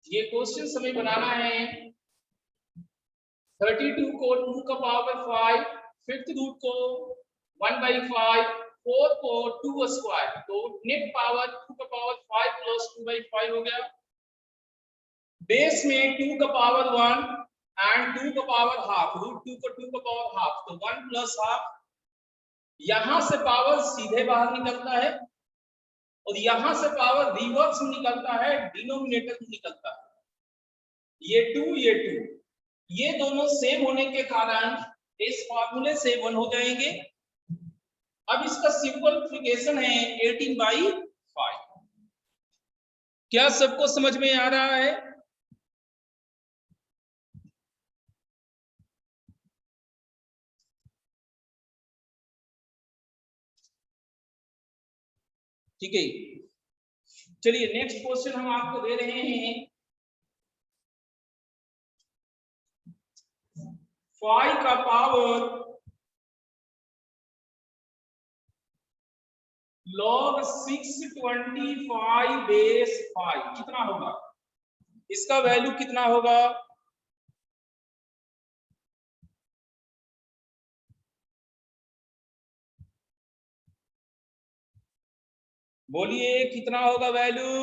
ये क्वेश्चन हमें बनाना है 32 को 2 का पावर 5, फिफ्थ रूट को 1/5, फोर्थ को 2 स्क्वायर, तो नेट पावर 2 का पावर 5 प्लस 2/5 हो गया। बेस में 2 का पावर 1 एंड 2 का पावर हाफ, रूट 2 को 2 का पावर हाफ, तो 1 प्लस हाफ। यहां से पावर सीधे बाहर निकलता है और यहां से पावर रिवर्स निकलता है, डिनोमिनेटर में निकलता है। ये 2 ये दोनों सेम होने के कारण इस फार्मूले से 1 हो जाएंगे। अब इसका सिंपलिफिकेशन है 18/5। क्या सबको समझ में आ रहा है? ठीक है, चलिए नेक्स्ट क्वेश्चन हम आपको दे रहे हैं 5 का पावर log 625 बेस 5 कितना होगा? इसका वैल्यू कितना होगा? बोलिए कितना होगा वैल्यू?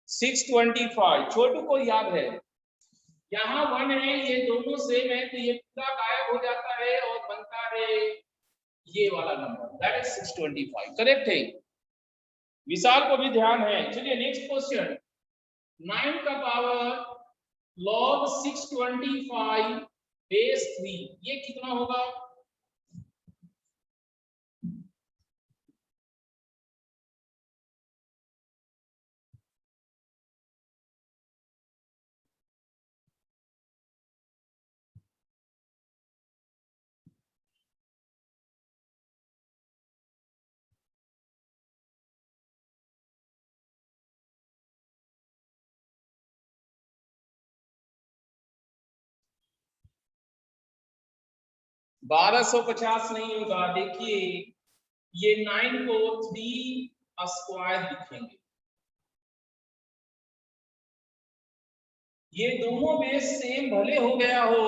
सिक्स 625। छोटू को याद है, यहाँ 1 है, ये दोनों सेम है, तो ये पूरा गायब हो जाता है और बनता है ये वाला नंबर, दैट इज 625। करेक्ट है, विशाल को भी ध्यान है। चलिए नेक्स्ट क्वेश्चन, 9 का पावर log 625 बेस 3, ये कितना होगा? बारह 1250 नहीं होगा। देखिए ये 9 को 3 स्क्वायर लिखेंगे, ये दोनों बेस सेम भले हो गया हो,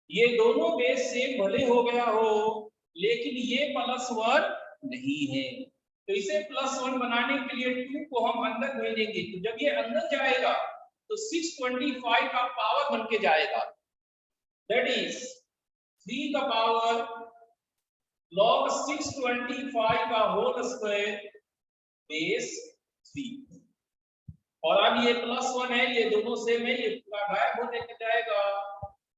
ये दोनों बेस सेम भले हो गया हो, लेकिन ये +1 नहीं है, तो इसे +1 बनाने के लिए 2 को हम अंदर भेजेंगे, तो जब ये अंदर जाएगा तो 625 का पावर बन के जाएगा, दैट इज 3 का पावर log 625 का होल स्क्वायर बेस 3। और अब ये +1 है, ये दोनों सेम है, ये पूरा गायब होने के जाएगा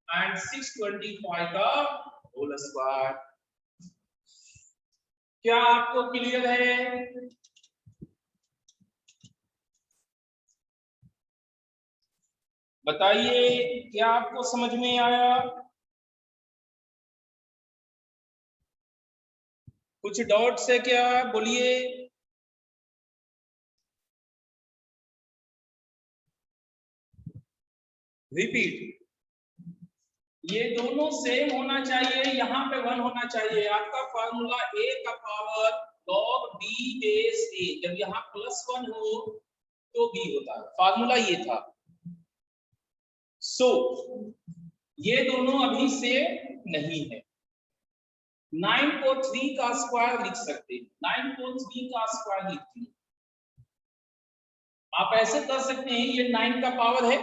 एंड 625 का होल स्क्वायर। क्या आपको क्लियर है? बताइए क्या आपको समझ में आया? कुछ डाउट्स है क्या? बोलिए। रिपीट, ये दोनों सेम होना चाहिए, यहाँ पे 1 होना चाहिए। आपका फार्मूला a का power log b base a, जब यहाँ +1 हो तो b होता है, फार्मूला ये था। सो ये दोनों अभी से नहीं है। 9 को 3 का स्क्वायर लिख सकते हैं, 9 को 3 का स्क्वायर लिखते हैं। आप ऐसे कर सकते हैं, ये 9 का पावर है,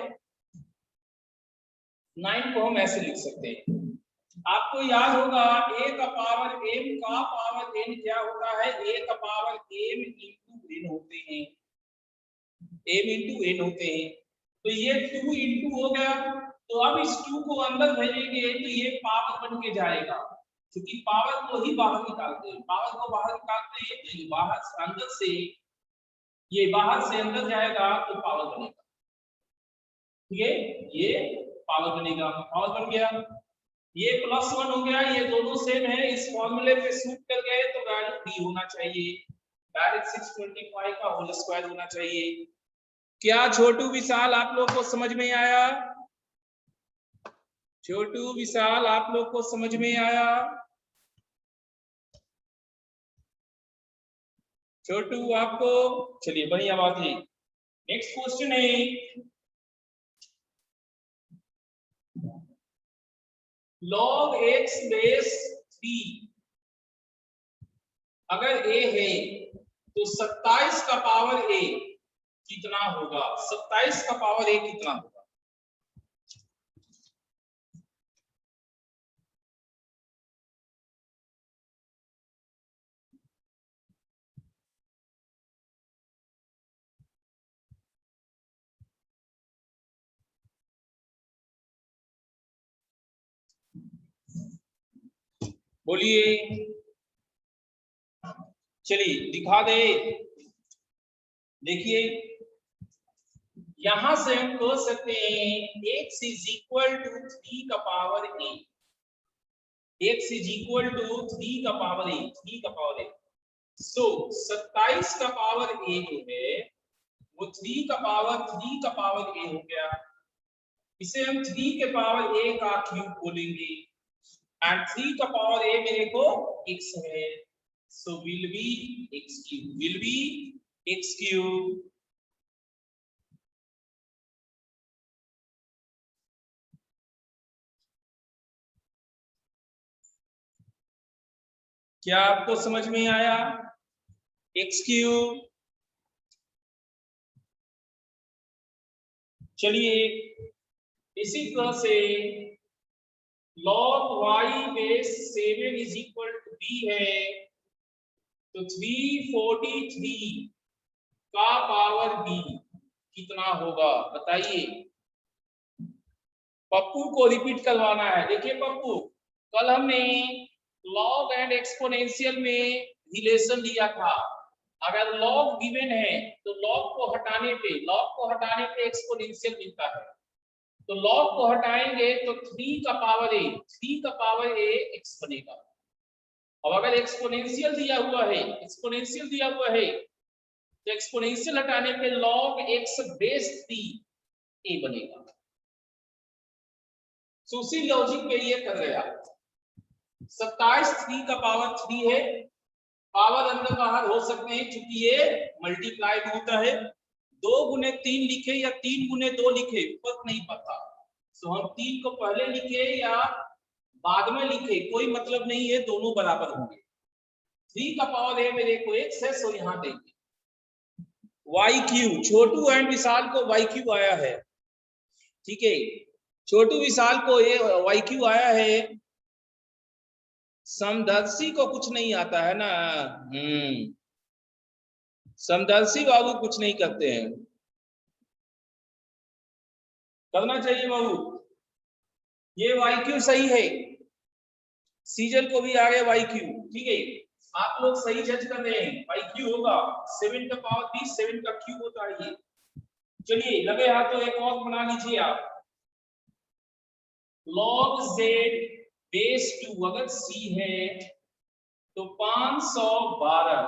9 को हम ऐसे लिख सकते हैं। आपको याद होगा a का पावर m का पावर n क्या होता है? a का पावर m इंटू n होते हैं, m इंटू n होते हैं, तो ये 2 इंटू हो गया, तो अब इस 2 को अंदर भेजेंगे तो ये पावर बन के जाएगा, क्योंकि पावर को ही बाहर निकालते हैं, पावर को बाहर निकालते हैं तो ये बाहर से अंदर से, ये बाहर से अंदर जाएगा तो पावर बनेगा, ठीक है, ये पावर बनेगा, पावर बन गया। ये +1 हो गया, ये दोनों सेम है, इस फॉर्मूले पे सूट कर गए तो वैल्यू b होना चाहिए, डायरेक्ट 625 का होल स्क्वायर होना चाहिए। क्या छोटू विशाल आप लोग को समझ में आया? छोटू विशाल आप लोग को समझ में आया? छोटू आपको, चलिए बढ़िया बात है। नेक्स्ट क्वेश्चन है log x बेस 3 अगर a है तो 27 का पावर a कितना होगा? 27 का पावर a कितना होगा? बोलिए, चलिए दिखा दे। देखिए यहां से हम कह सकते हैं x इज इक्वल टू 3 का power a, x is equal to 3 का पावर a, 3 का पावर a। सो 27 का पावर a जो है वो 3 का पावर a हो गया। इसे हम 3 के पावर a का क्यूब बोलेंगे एंड 3 का पावर a मेरे को x है, so will be x cube, will be x cube. क्या आपको समझ में आया? x cube. चलिए इसी तरह से log y base 7 is equal to b है, तो 343 का पावर b कितना होगा बताइए। पप्पू को रिपीट करवाना है। देखिए पप्पू, कल हमने लॉग एंड एक्सपोनेंशियल में रिलेशन लिया था। अगर लॉग गिवन है तो लॉग को हटाने पे एक्सपोनेंशियल मिलता है। तो लॉग को हटाएंगे तो 3 का पावर a x बनेगा। अब अगर एक्सपोनेंशियल दिया हुआ है तो एक्सपोनेंशियल हटाने पे log x बेस 3 a बनेगा। तो उसी लॉजिक पे ये कर गया। 27 3 का पावर 3 है, पावर अंदर बाहर हो सकते हैं क्योंकि ये मल्टीप्लाइड होता है। 2 गुने 3 लिखे या 3 गुने 2 लिखे फर्क नहीं पड़ता। तो हम 3 को पहले लिखे या बाद में लिखे कोई मतलब नहीं है, दोनों बराबर होंगे। 3 का पावर है मेरे को x है, सो यहां देंगे वाई क्यू। छोटू एंड विशाल को वाई क्यू आया है, ठीक है। छोटू विशाल को ये वाई क्यू आया है, समदर्शी को कुछ नहीं आता है ना। समदर्शी बाबू कुछ नहीं करते हैं, करना चाहिए बाबू। ये वाई क्यू सही है, सीजन को भी आ गया वाई क्यू, ठीक है। आप लोग सही जज कर रहे हैं, वाई क्यू होगा 7 का पावर 20, 7 का क्यूब होता है ये। चलिए लगे हाथों एक और बना लीजिए आप। log z बेस 2 अगर c है तो 512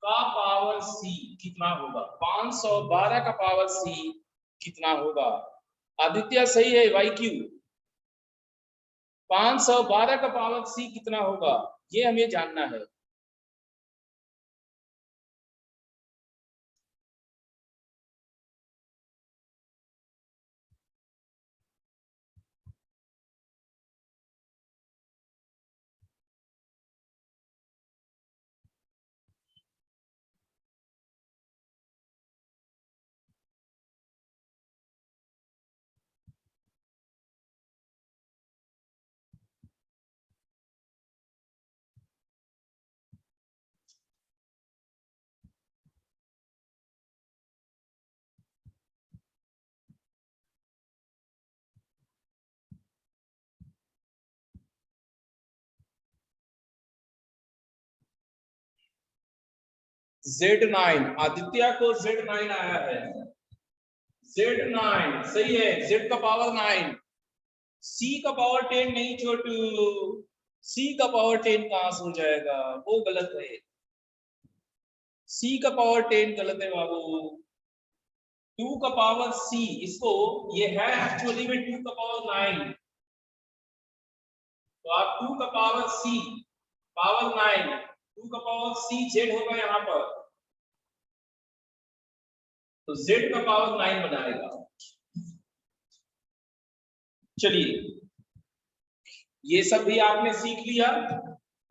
का पावर c कितना होगा? 512 का पावर c कितना होगा? आदित्य सही है, वाई क्यू 512 का पावर c कितना होगा ये हमें जानना है। Z9, आदित्य को Z9 आया है, Z9 सही है। Z का पावर 9, C का पावर 10 नहीं छोटू, C का पावर 10 कहां से हो जाएगा, वो गलत है। C का पावर 10 गलत है बाबू। 2 का पावर c, इसको ये है एक्चुअली में 2 का पावर 9, तो आप 2 का पावर c पावर 9, 2 का पावर c z होगा यहाँ पर, तो z का पावर 9 बनाएगा। चलिए ये सब भी आपने सीख लिया।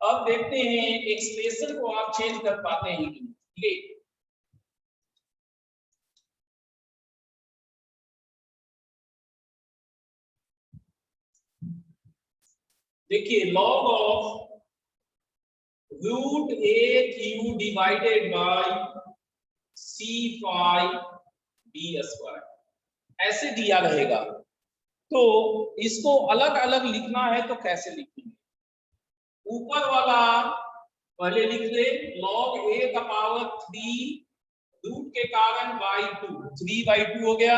अब देखते हैं एक्सप्रेशन को आप चेंज कर पाते हैं कि नहीं। ठीक है, देखिए log of root a q divided by c5 d square ऐसे दिया रहेगा, तो इसको अलग अलग लिखना है तो कैसे लिखेंगे? ऊपर वाला पहले लिख दे, log a का पावर 3 रूट के कारण बाई 2, 3/2 हो गया,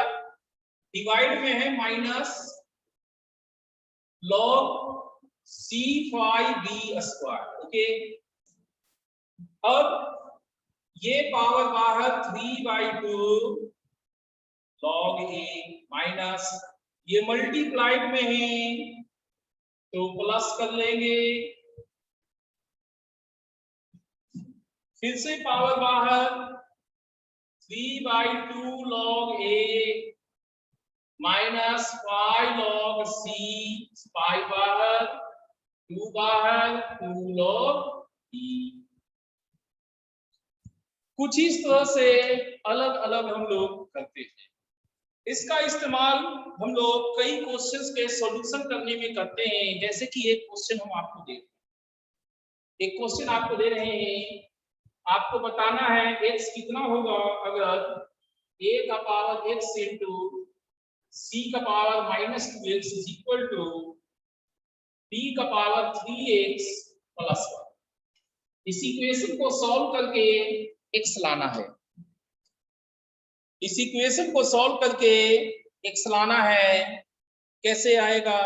डिवाइड में है minus log c5 d square. Okay, अब ये पावर बाहर 3/2 log a माइनस ये मल्टीप्लाइड में है तो प्लस कर लेंगे, फिर से पावर बाहर 3/2 log a minus 5 log c, 5 बाहर 2 बाहर 2 log e। कुछ इस तरह से अलग अलग हम लोग करते हैं। इसका इस्तेमाल हम लोग कई क्वेश्चंस के सॉल्यूशन करने में करते हैं। जैसे कि एक क्वेश्चन हम आपको दे एक क्वेश्चन आपको दे रहे हैं, आपको बताना है x कितना होगा अगर a का पावर x इंटू c का power -2x is equal to b का पावर 3x प्लस 1। इस इक्वेशन को सॉल्व करके x लाना है, इस इक्वेशन को सॉल्व करके x लाना है। कैसे आएगा?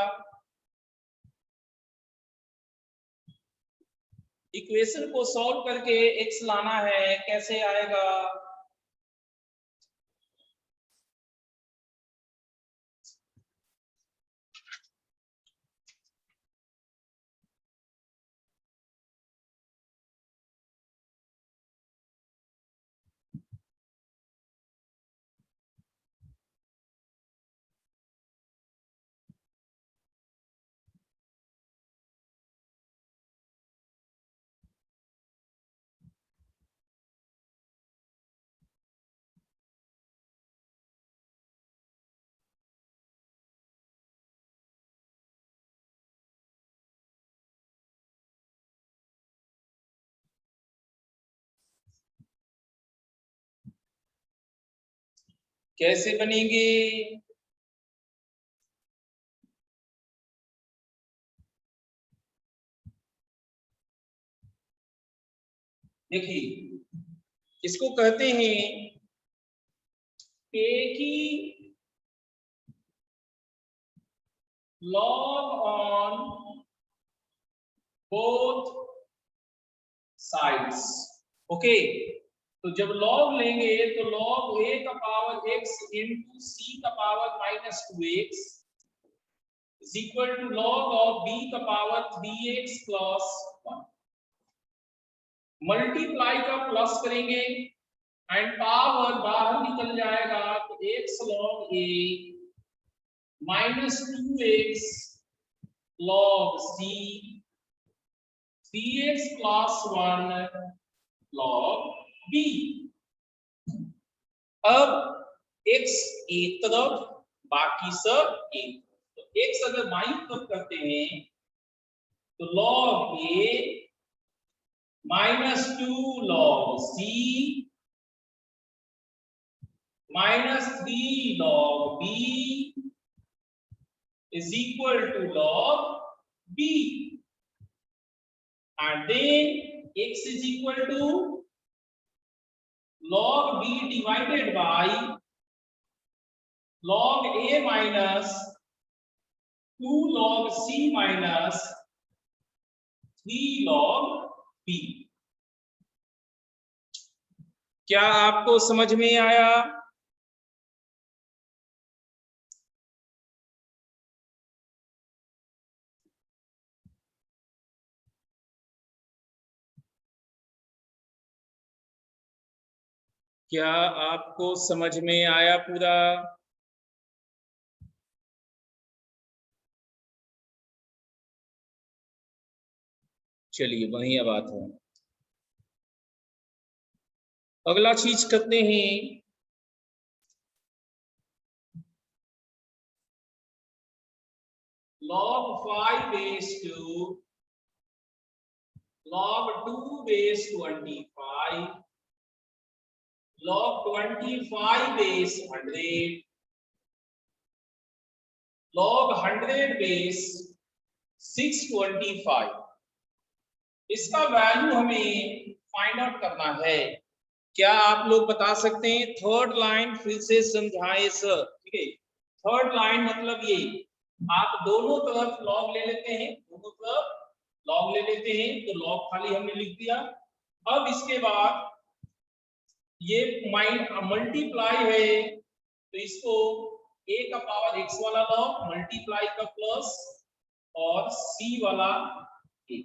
इक्वेशन को सॉल्व करके x लाना है, कैसे आएगा? कैसे बनेंगे? देखिए इसको कहते हैं की log on both sides. Okay, तो जब लॉग लेंगे तो लॉग a का पावर x इंटू c का power -2x is equal to log of b का पावर 3x प्लस 1। मल्टीप्लाई का प्लस करेंगे एंड पावर बाहर निकल जाएगा तो x log a -2x log c 3x plus 1 log b। अब x एक तरफ बाकी सब एक, तो x अगर बाईं तरफ करते हैं तो log a -2 log c -3 log b is equal to log b, and then x is equal to log b divided by log a minus 2 log c minus 3 log b। क्या आपको समझ में आया? क्या आपको समझ में आया पूरा? चलिए बढ़िया बात है। अगला चीज करते हैं, log 5 base to log 2 base 25 log 25 base 100 log 100 base 625। इसका वैल्यू हमें फाइंड आउट करना है। क्या आप लोग बता सकते हैं? थर्ड लाइन फिर से समझाएं सर। ठीक है, थर्ड लाइन मतलब ये, आप दोनों तरफ लॉग ले लेते हैं, दोनों तरफ लॉग ले लेते हैं, तो लॉग खाली हमने लिख दिया। अब इसके बाद ये मल्टीप्लाई है, तो इसको a का पावर x वाला लॉग मल्टीप्लाई का प्लस और c वाला a,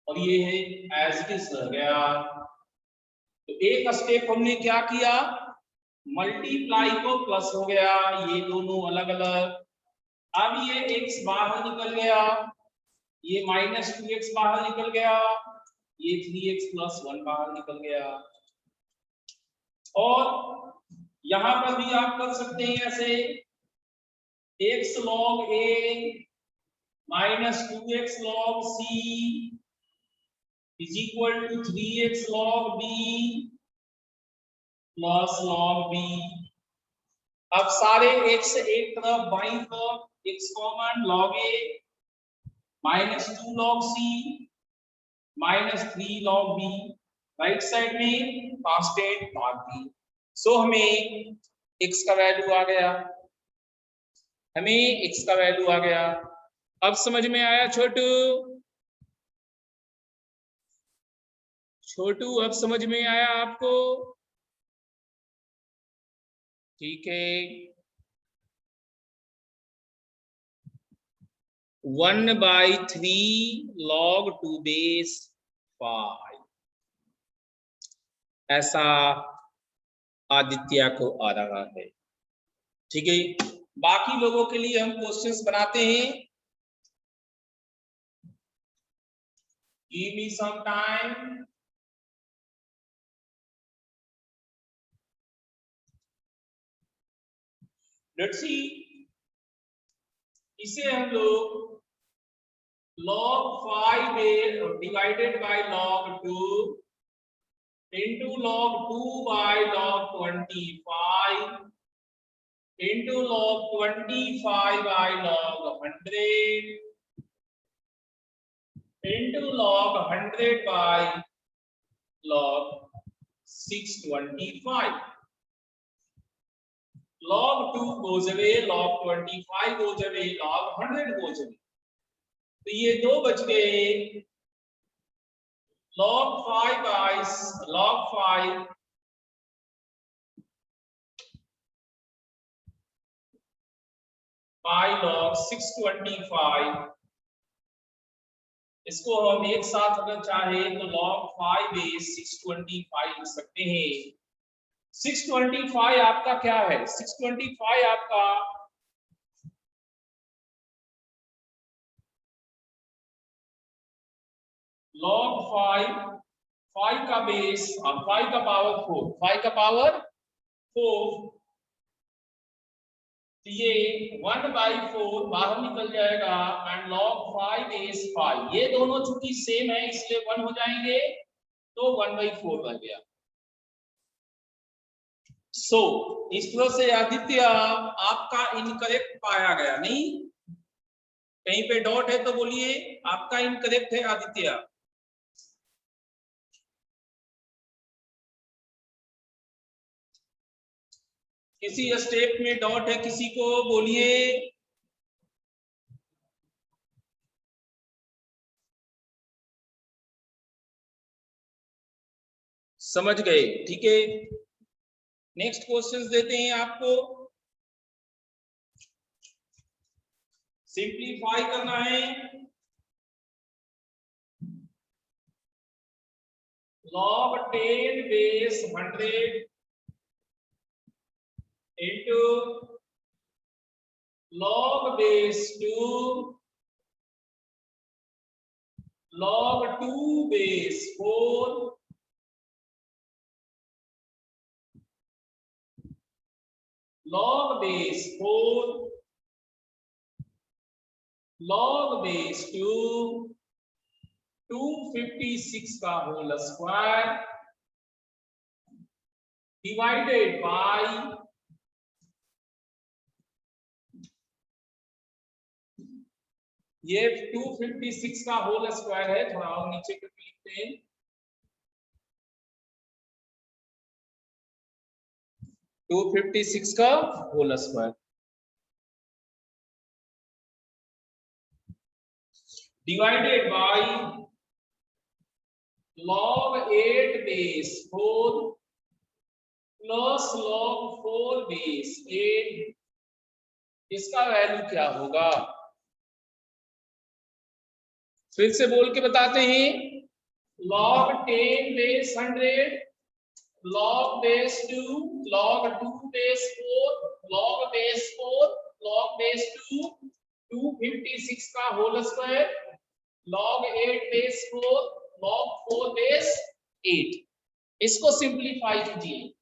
और ये है एज इट इज रह गया। तो एक स्टेप हमने क्या किया, मल्टीप्लाई को प्लस हो गया, ये दोनों अलग अलग। अब ये x बाहर निकल गया, ये -2x बाहर निकल गया, ये 3x + 1 बाहर निकल गया। और यहां पर भी आप कर सकते हैं ऐसे, x log a -2x log c = 3x log b + log b। अब सारे x एक तरफ, बाईं तरफ x common, log a -2 log c -3 log b, right side में कांस्टेंट भाग b। सो हमें x का वैल्यू आ गया, हमें x का वैल्यू आ गया। अब समझ में आया छोटू? छोटू अब समझ में आया आपको? ठीक है। 1/3 log 2 base 5, ऐसा आदित्य को आ रहा है। ठीक है, बाकी लोगों के लिए हम क्वेश्चंस बनाते हैं। Give me some time. Let's see, इसे हम लोग log 5 divided by log 2 into log 2 by log 25 into log 25 by log 100 into log 100 by log 625। log 2 goes away, log 25 goes away, log 100 goes away, तो ये दो बच गए। log 5 by log 5 by log 625, इसको हम एक साथ अगर चाहे तो log 5 base 625 लिख सकते हैं। 625 आपका क्या है? 625 आपका log 5 का बेस और 5 का पावर 4, 5 का पावर 4, तो ये 1/4 बाहर निकल जाएगा एंड log 5 बेस 5, ये दोनों चूंकि सेम है इसलिए 1 हो जाएंगे, तो 1/4 रह गया। सो इस तरह से आदित्य आपका इनकरेक्ट पाया गया। नहीं, कहीं पे डॉट है तो बोलिए आपका इनकरेक्ट है आदित्य। किसी स्टेप में डॉट है किसी को बोलिए। समझ गए? ठीक है, नेक्स्ट क्वेश्चंस देते हैं आपको। सिंप्लीफाई करना है। log 10 base 100 into log base 2 log 2 base 4 log base 4 log base 2 256 का होल स्क्वायर डिवाइडेड बाय ये 256 का होल स्क्वायर है, थोड़ा और नीचे करके लिखते हैं 256 का whole square divided by log 8 base 4 plus log 4 base 8, इसका वैल्यू क्या होगा? फिर से बोल के बताते हैं, log 10 base 100 log base 2 log 2 base 4 log base 4 log base 2 256 का whole square log 8 base 4 log 4 base 8, इसको सिंप्लीफाई कीजिए।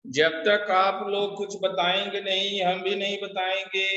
जब तक आप लोग कुछ बताएंगे नहीं, हम भी नहीं बताएंगे।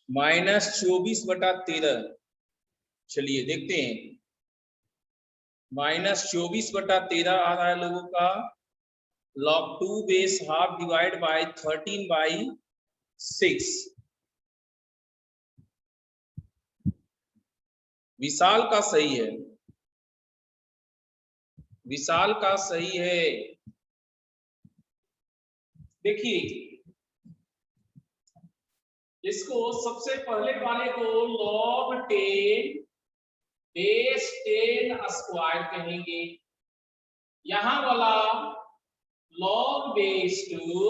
-24/13। चलिए देखते हैं, -24/13 आ रहा है लोगों का। log 2 base half divide by 13/6। विशाल का सही है, विशाल का सही है। देखिए इसको सबसे पहले वाले को log 10 बेस 10 स्क्वायर कहेंगे। यहां वाला log बेस 2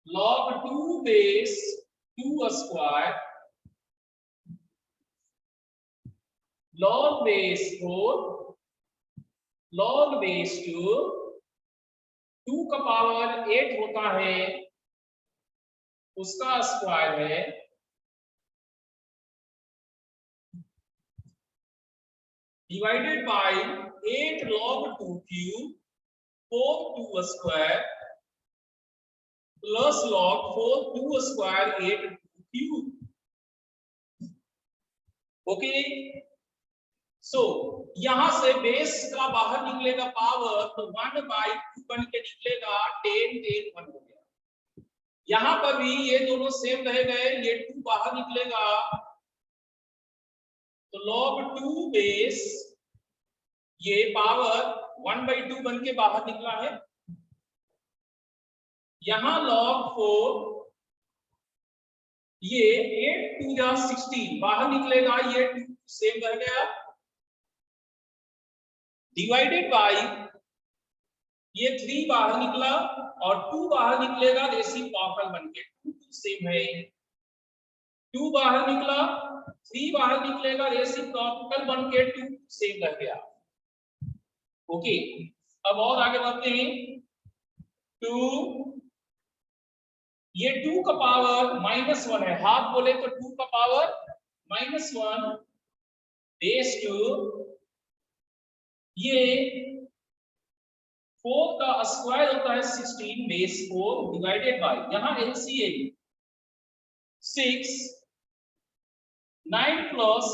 log 2 बेस 2 स्क्वायर log बेस 4 log बेस 2 का पावर 8 होता है उसका स्क्वायर है, divided by 8 log 2 cube 4 2 square plus log 4 2 square 8 2 cube. Okay, so यहां से बेस का बाहर निकलेगा पावर, तो 1/2 बन के निकलेगा 10 10 1 हो गया। यहां पर भी ये दोनों सेम रह गए, ये 2 बाहर निकलेगा तो log 2 बेस ये पावर 1/2 बन के बाहर निकला है। यहां log 4 ये 8 2 जा 16 बाहर निकलेगा, ये 2 सेम रह गया, डिवाइडेड बाय ये 3 बाहर निकला और 2 बाहर निकलेगा रेसिप्रोकल बनके, 2 सेम है, 2 बाहर निकला 3 बाहर निकलेगा रेसिप्रोकल बनके 2 सेम रह गया। ओके, अब और आगे बढ़ते हैं। 2 ये 2 का पावर -1 है, हाफ बोले तो 2 का पावर -1 बेस 2 ये 4 का स्क्वायर होता है 16 बेस 4 डिवाइडेड बाय यहां एलसीएम 6 9 प्लस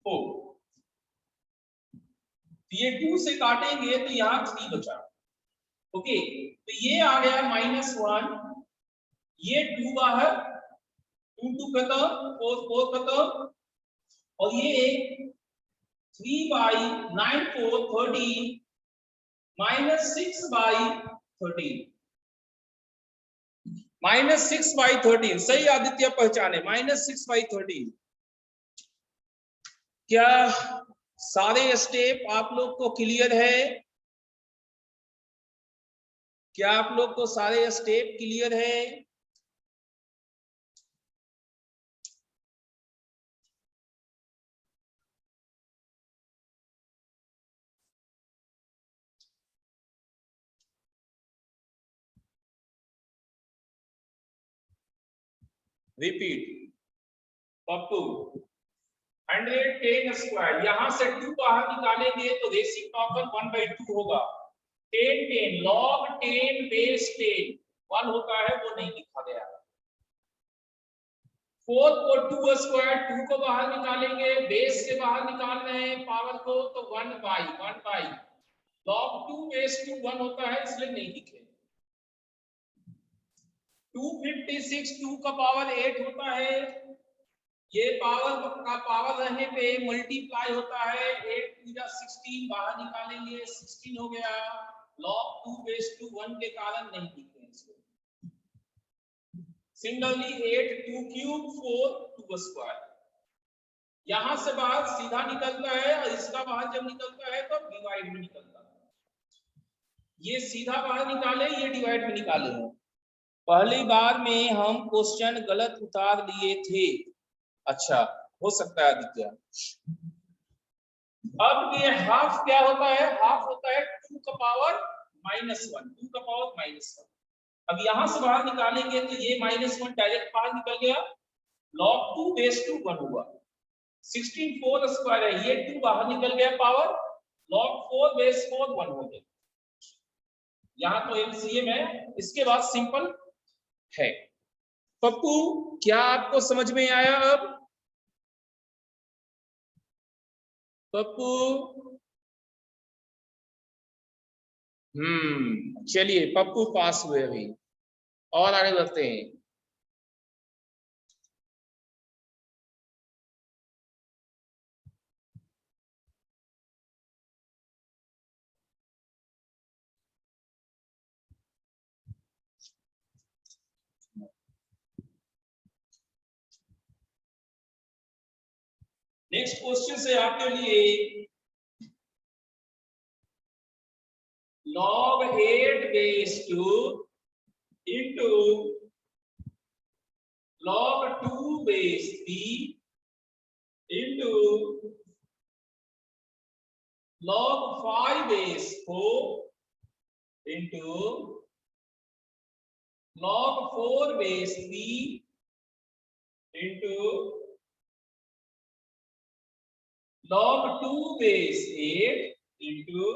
4, ये 2 से काटेंगे तो यहां 3 बचा। ओके, तो ये आ गया -1, ये 2 बाहर 2 2 खत्म 4 4 खत्म और ये 3/9 4 13 -6/13 -6/13 सही आदित्य पहचाने, -6/13। क्या सारे स्टेप आप लोग को क्लियर है? क्या आप लोग को सारे स्टेप क्लियर है? रिपीट पप्पू 110 स्क्वायर, यहां से 2 बाहर निकालेंगे तो रेसिप्रोकल 1/2 होगा। 10 10 log 10 बेस 10 1 होता है, वो नहीं लिखा गया। 4 को 2 स्क्वायर 2 को बाहर निकालेंगे, बेस से बाहर निकाल रहे हैं पावर को, तो 1/1 log 2 बेस 2 1 होता है, इसलिए नहीं लिखे। 256 2 का पावर 8 होता है, ये पावर का पावर रहने पे मल्टीप्लाई होता है, 8 2 जा 16 बाहर निकालेंगे 16 हो गया। log 2 बेस 2 1 के कारण नहीं लिखे इसको। सिमिलरली 8 2 क्यूब 4 2 स्क्वायर, यहां से बाहर सीधा निकलता है और इसका बाहर जब निकलता है तो डिवाइड में निकलता है। ये सीधा बाहर निकाले, ये डिवाइड में निकाले हैं। पहली बार में हम क्वेश्चन गलत उतार लिए थे, अच्छा हो सकता है आदित्य। अब ये हाफ क्या होता है? हाफ होता है 2 का पावर -1, 2 का पावर -1। अब यहां से बाहर निकालेंगे तो ये -1 डायरेक्ट बाहर निकल गया, log 2 बेस 2 1 हुआ। 16 4 स्क्वायर है, ये 2 बाहर निकल गया पावर, log 4 बेस 4 1 हो गया। यहां तो एलसीएम है, इसके बाद सिंपल है। पप्पू क्या आपको समझ में आया अब पप्पू? चलिए पप्पू पास हुए अभी, और आगे बढ़ते हैं। नेक्स्ट क्वेश्चन से आपके लिए log 8 base 2 into log 2 base 3 into log 5 base 4 into log 4 base 3 into log 2 base 8 into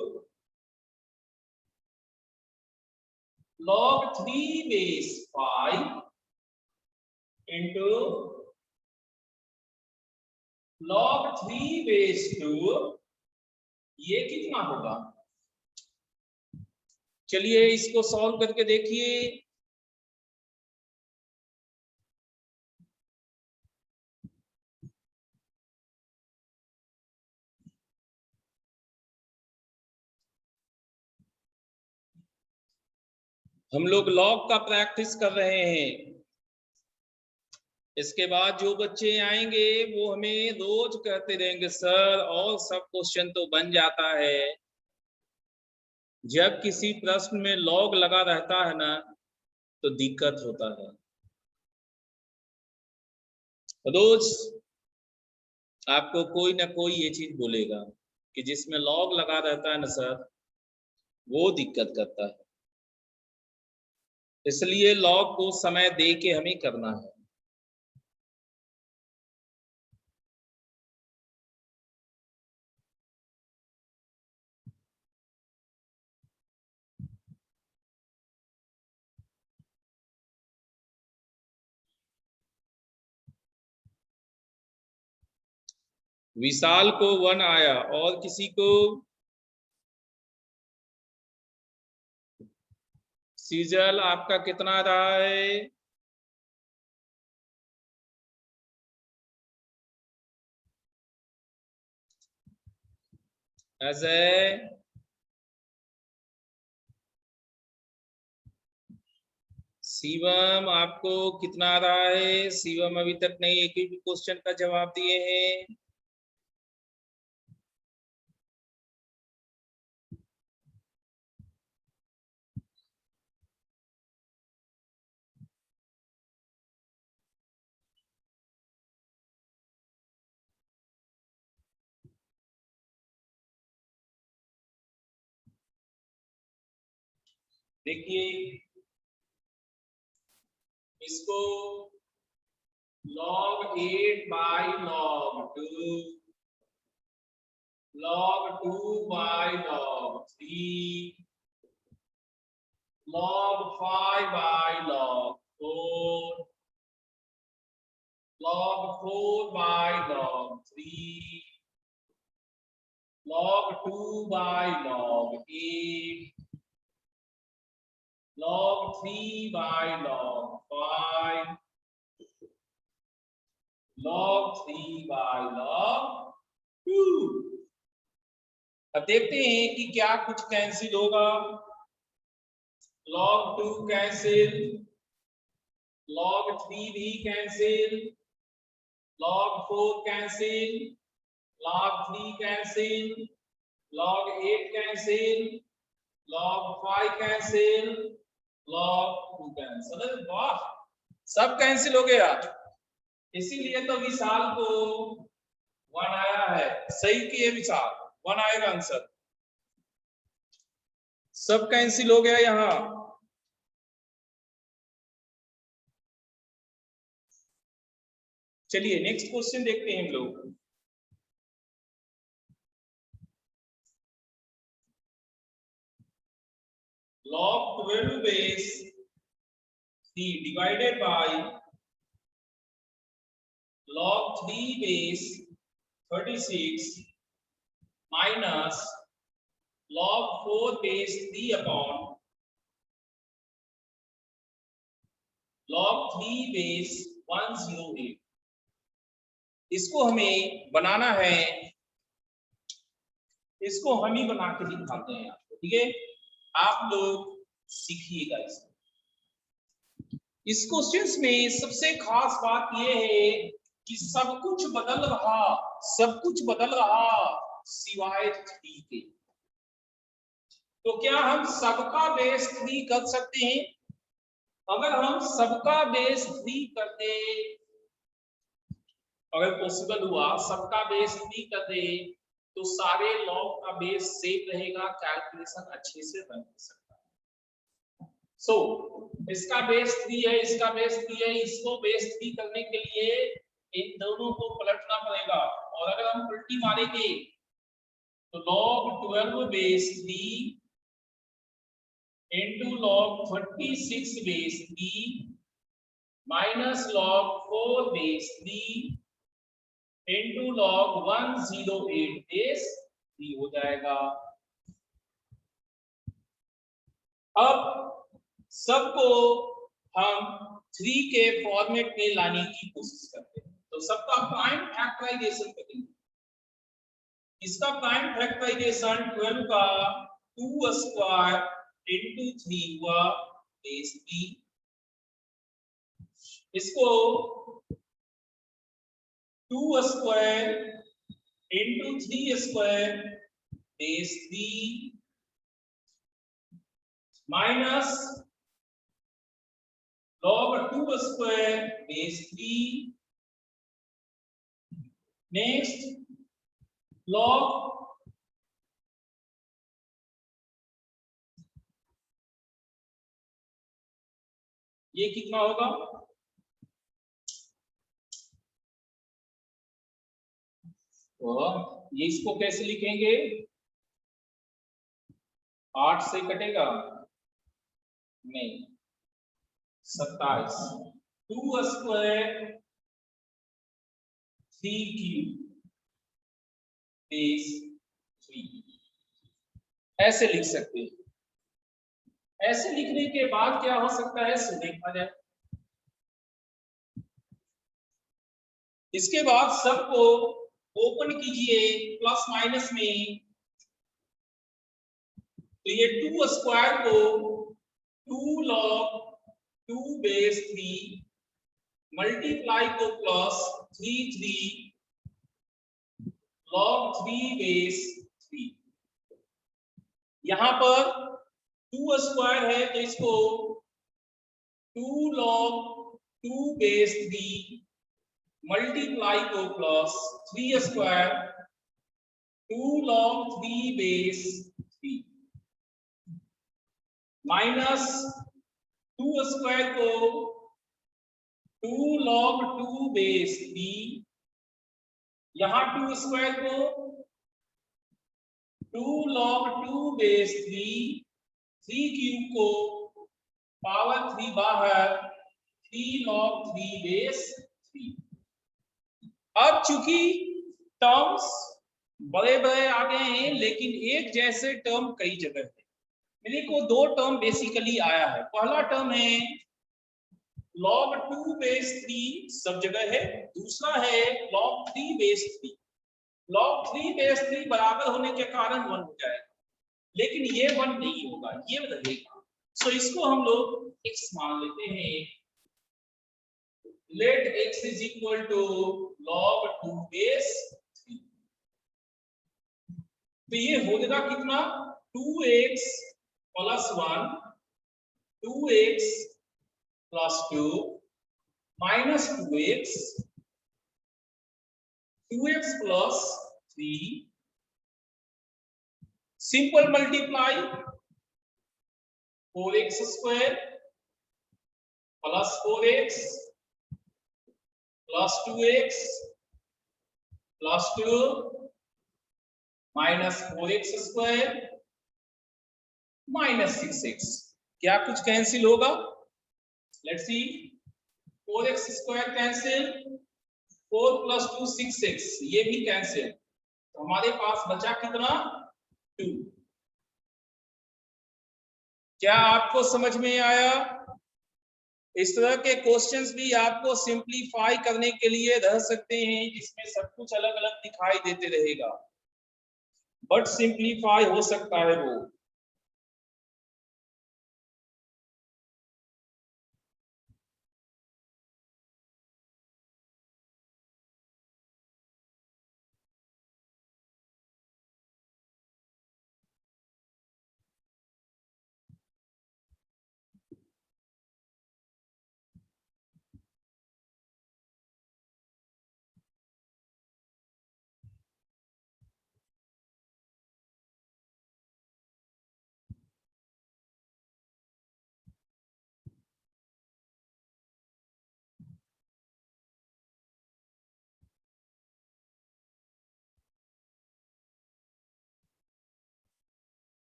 log 3 base 5 into log 3 base 2, ये कितना होगा? चलिए इसको सॉल्व करके देखिए। हम लोग लॉग का प्रैक्टिस कर रहे हैं। इसके बाद जो बच्चे आएंगे वो हमें रोज कहते रहेंगे सर और सब क्वेश्चन तो बन जाता है, जब किसी प्रश्न में लॉग लगा रहता है ना तो दिक्कत होता है। रोज आपको कोई ना कोई ये चीज बोलेगा कि जिसमें लॉग लगा रहता है ना सर वो दिक्कत करता है, इसलिए लॉग को समय दे के हमें करना है। विशाल को 1 आया और किसी को? सीजल आपका कितना रहा है? अजय, शिवम आपको कितना रहा है? शिवम अभी तक नहीं एक भी क्वेश्चन का जवाब दिए हैं। देखिए इसको log 8 by log 2, log 2 by log 3, log 5 by log 4, log 4 by log 3, log 2 by log 8, log 3 by log 5, log 3 by log 2। अब देखते हैं कि क्या कुछ कैंसिल होगा। log 2 कैंसिल, log 3 भी cancel, log 4 cancel, log 3 cancel, log 8 cancel, log 5 cancel, log 2 cancel. अरे वाह, सब कैंसिल हो गया। इसीलिए तो विशाल को 1 आया है। सही किए विशाल, 1 आएगा आंसर। सब कैंसिल हो गया यहाँ। चलिए नेक्स्ट क्वेश्चन देखते हैं हम लोग। log 12 base 3 divided by log 3 base 36 minus log 4 base 3 upon log 3 base 108। इसको हमें बनाना है, इसको हम ही बना के दिखाते हैं आपको, ठीक है। आप लोग सीखिएगा इस क्वेश्चंस में सबसे खास बात यह है कि सब कुछ बदल रहा, सब कुछ बदल रहा सिवाय 3 के। तो क्या हम सबका बेस 3 कर सकते हैं? अगर हम सबका बेस 3 करते, अगर पॉसिबल हुआ सबका बेस 3 कर दे तो सारे लॉग का बेस सेम रहेगा, कैलकुलेशन अच्छे से रन हो सकता है। सो इसका बेस 3 है, इसका बेस 3 है, इसको बेस 3 करने के लिए इन दोनों को पलटना पड़ेगा। और अगर हम उल्टी मारेंगे तो log 12 base 3 into log 36 base 3 minus log 4 base 3 into log 108 base 3 हो जाएगा। अब सबको हम 3 के फॉर्मेट में लाने की कोशिश करते हैं। तो सबका प्राइम फैक्टराइजेशन करेंगे। इसका प्राइम फैक्टराइजेशन 12 का 2 स्क्वायर into 3 हुआ बेस 3। इसको 2 square into 3 square base 3 minus log 2 square base 3। Next log ये कितना होगा? तो ये इसको कैसे लिखेंगे? 8 से कटेगा नहीं, 27 2 स्क्वायर 3 क्यूब बेस 3 ऐसे लिख सकते हैं। ऐसे लिखने के बाद क्या हो सकता है सो देखा जाए। इसके बाद सबको ओपन कीजिए प्लस माइनस में। तो ये 2 स्क्वायर को 2 log 2 बेस 3 मल्टीप्लाई को प्लस 3 log 3 बेस 3। यहां पर 2 स्क्वायर है तो इसको 2 log 2 बेस 3 मल्टीप्लाई को plus 3 square 2 log 3 base 3 minus 2 square को 2 log 2 बेस 3, यहां 2 स्क्वायर को 2 log 2 बेस 3 क्यूब को पावर 3 बाहर 3 log 3 बेस 3। अब चूंकि टर्म्स बड़े बड़े आ गए हैं लेकिन एक जैसे टर्म कई जगह है। मेरे को 2 टर्म बेसिकली आया है। पहला टर्म है log 2 बेस 3 सब जगह है, दूसरा है log 3 बेस 3। log 3 बेस 3 बराबर होने के कारण 1 हो जाएगा, लेकिन ये 1 नहीं होगा, ये रहेगा। सो इसको हम लोग x मान लेते हैं। Let x is equal to log 2 base 3। तो ये हो जाएगा कितना? 2x plus 1 2x plus 2 minus 2x plus 3 simple multiply 4x square plus 4x plus 2x plus 2 minus 4x square minus 6x। क्या कुछ कैंसिल होगा? Let's see 4x square cancel 4 + 2 6, ये भी कैंसिल, तो हमारे पास बचा कितना 2। क्या आपको समझ में आया? इस तरह के क्वेश्चंस भी आपको सिंपलीफाई करने के लिए रह सकते हैं, जिसमें सब कुछ अलग अलग दिखाई देते रहेगा, बट सिंपलीफाई हो सकता है वो।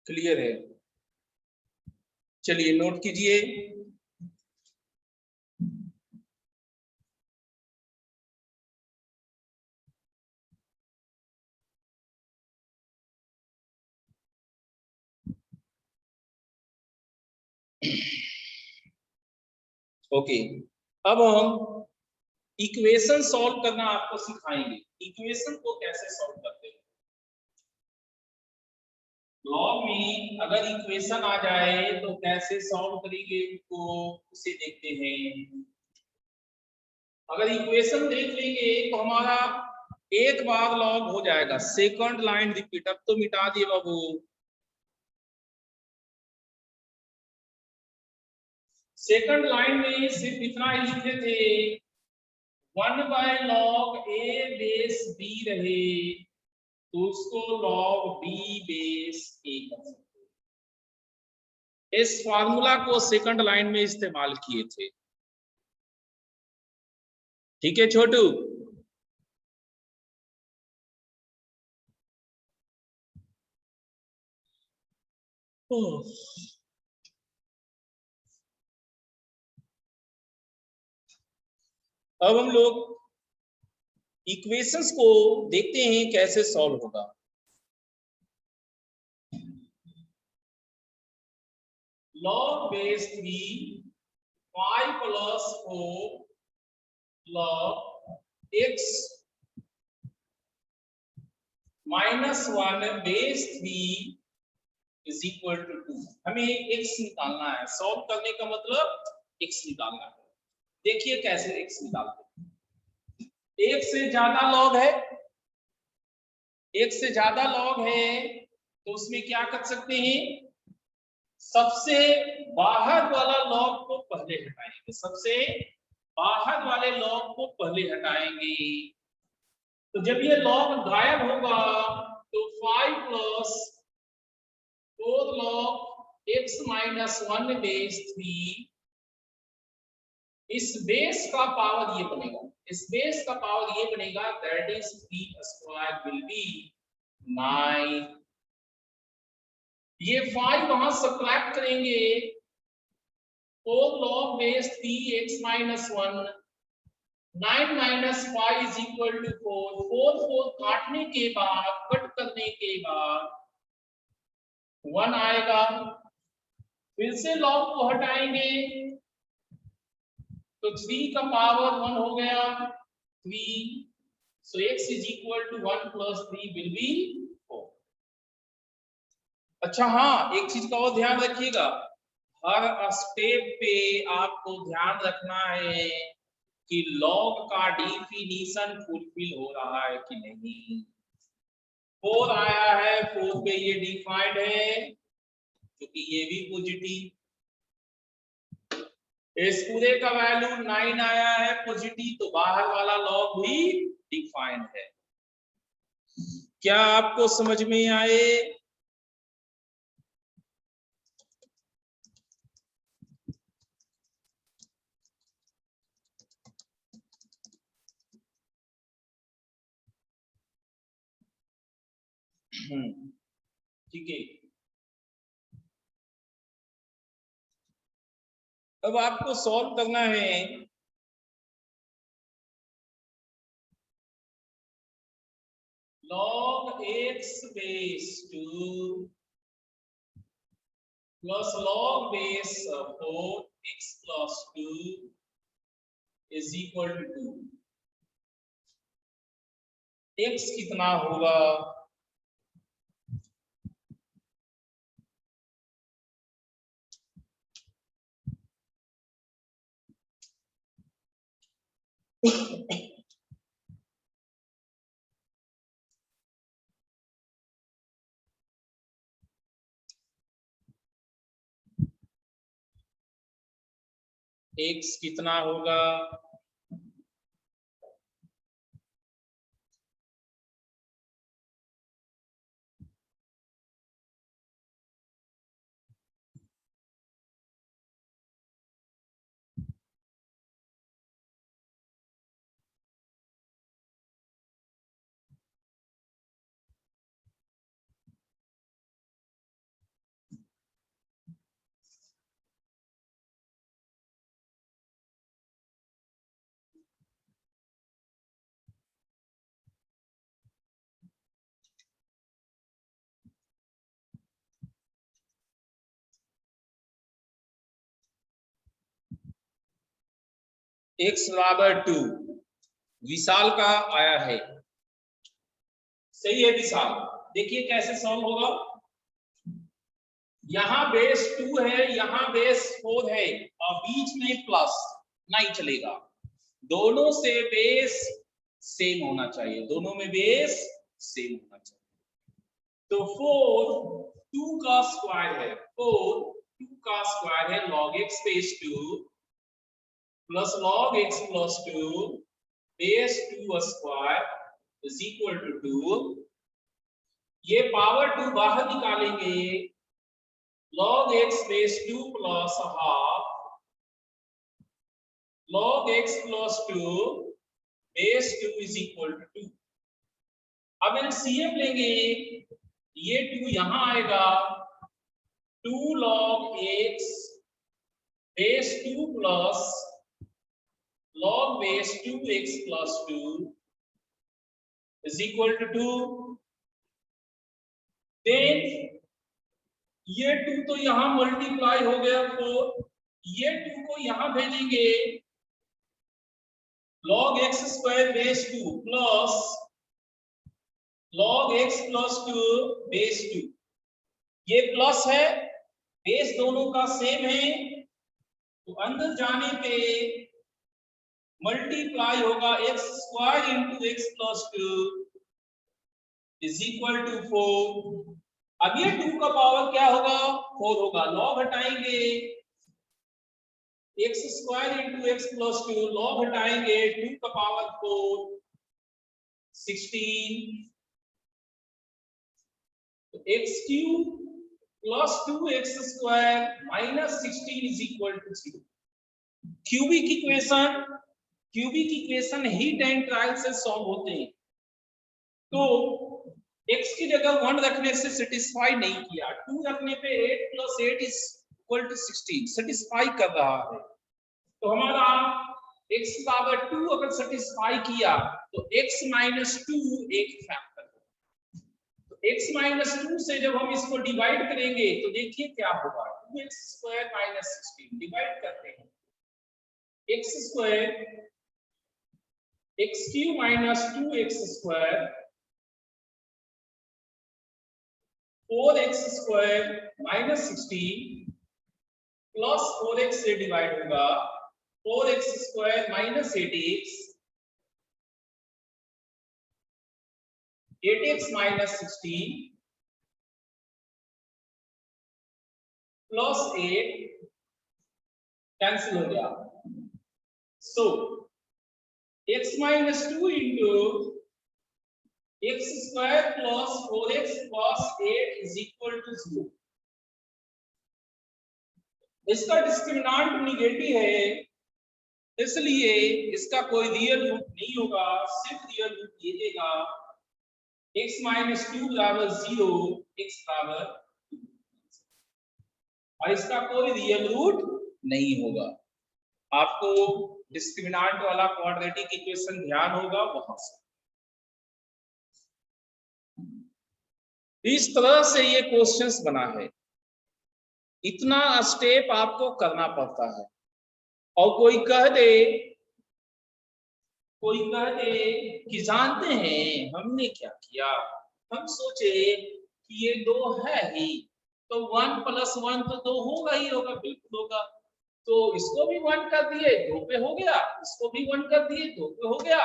क्लियर है? चलिए नोट कीजिए। ओके, अब हम इक्वेशन सॉल्व करना आपको सिखाएंगे। इक्वेशन को कैसे सॉल्व करते हैं? लॉग में अगर इक्वेशन आ जाए तो कैसे सॉल्व करेंगे उनको, उसे देखते हैं। अगर इक्वेशन देख लेंगे तो हमारा एक बार लॉग हो जाएगा, सेकंड लाइन रिपीट। अब तो मिटा दिए बाबू, सेकंड लाइन में सिर्फ इतना ही लिखे थे, 1/log a बेस b रहे तो उसको log b बेस a कर सकते हैं। इस फार्मूला को सेकंड लाइन में इस्तेमाल किए थे। ठीक है छोटू? अब हम लोग इक्वेशंस को देखते हैं कैसे सॉल्व होगा। log बेस 3 5 + 4 log x -1 बेस 3 इज इक्वल टू 2। हमें x निकालना है, सॉल्व करने का मतलब x निकालना है। देखिए कैसे x निकालते हैं। एक से ज्यादा लॉग है, एक से ज्यादा लॉग है तो उसमें क्या कर सकते हैं, सबसे बाहर वाला लॉग को पहले हटाएंगे, सबसे बाहर वाले लॉग को पहले हटाएंगे। तो जब ये लॉग गायब होगा तो 5 + 4 log x -1 बेस 3, इस बेस का पावर ये बनेगा, इस बेस का पावर ये बनेगा, दैट इज 3² विल बी 9। ये 5 वहां सब्ट्रैक्ट करेंगे, 4 log base 3 x -1, 9 - 5 is equal to 4। 4 काटने के बाद, कट करने के बाद 1 आएगा। फिर से लॉग को हटाएंगे तो 3 का पावर 1 हो गया 3, so x is equal to 1 + 3 will be 4। अच्छा हाँ, एक चीज का और ध्यान रखिएगा, हर स्टेप पे आपको ध्यान रखना है कि लॉग का डिफिनीशन फुलफिल हो रहा है कि नहीं। 4 आया है, 4 पे ये डिफाइंड है क्योंकि ये भी पॉजिटिव। इस पूरे का वैल्यू 9 आया है पॉजिटिव, तो बाहर वाला लॉग भी डिफाइंड है। क्या आपको समझ में आए? ठीक है। अब आपको सॉल्व करना है। log x base 2 plus log base 4 x plus 2 is equal to 2। x कितना होगा? x कितना होगा? x बराबर 2 विशाल का आया है। सही है विशाल। देखिए कैसे सॉल्व होगा। यहाँ बेस 2 है, यहाँ बेस 4 है और बीच में प्लस नहीं चलेगा। दोनों से बेस सेम होना चाहिए, दोनों में बेस सेम होना चाहिए। तो 4 2 का स्क्वायर है, 4 2 का स्क्वायर है log x base 2 plus log x plus 2 base 2 square is equal to 2। ये पावर 2 बाहर निकालेंगे, log x base 2 plus half log x plus 2 base 2 is equal to 2। अब एलसीएम लेंगे, ये 2 यहां आएगा, 2 log x base 2 plus log base 2x plus 2 is equal to 2। Then ये 2 तो यहां मल्टीप्लाई हो गया 4, ये 2 को यहां भेजेंगे, log x square base 2 plus log x plus 2 base 2। ये प्लस है, बेस दोनों का सेम है, तो अंदर जाने पे मल्टीप्लाई होगा x square into x plus 2 is equal to 4। अब ये 2 का पावर क्या होगा? 4 होगा। लॉग हटाएंगे, x square into x plus 2, log हटाएंगे 2 का पावर 4 16। तो x cube plus 2x square minus 16 is equal to 0। Cubic equation hit and trial से सॉल्व होते हैं। तो x की जगह 1 रखने से सेटिस्फाई नहीं किया, 2 रखने पे 8 plus 8 is equal to 16 satisfy कर रहा है। तो हमारा x बराबर 2 अगर सेटिस्फाई किया तो x माइनस 2 एक फैक्टर है। तो x माइनस 2 से जब हम इसको डिवाइड करेंगे तो देखिए क्या होगा, 2x स्क्वायर माइनस 16 डिवाइड करते हैं, x square x cube minus 2x square 4x square minus 16 plus 4x से डिवाइड होगा 4x square minus 8x 8x minus 16 plus 8 cancel हो गया। So x minus 2 into x square plus 4x plus 8 is equal to 0। इसका discriminant negative है, इसलिए इसका कोई real root नहीं होगा, सिर्फ रियल रूट ये देगा x माइनस 2 बराबर 0, x बराबर 2, और इसका कोई रियल रूट नहीं होगा। आपको डिस्क्रिमिनेंट वाला क्वाड्रेटिक इक्वेशन ध्यान होगा वहां से। इस तरह से ये क्वेश्चंस बना है, इतना स्टेप आपको करना पड़ता है। और कोई कह दे कि जानते हैं हमने क्या किया, हम सोचे कि ये 2 है ही, तो 1 + 1 तो 2 होगा ही होगा, बिल्कुल होगा, तो इसको भी 1 कर दिए 2 पे हो गया, इसको भी 1 कर दिए 2 पे हो गया,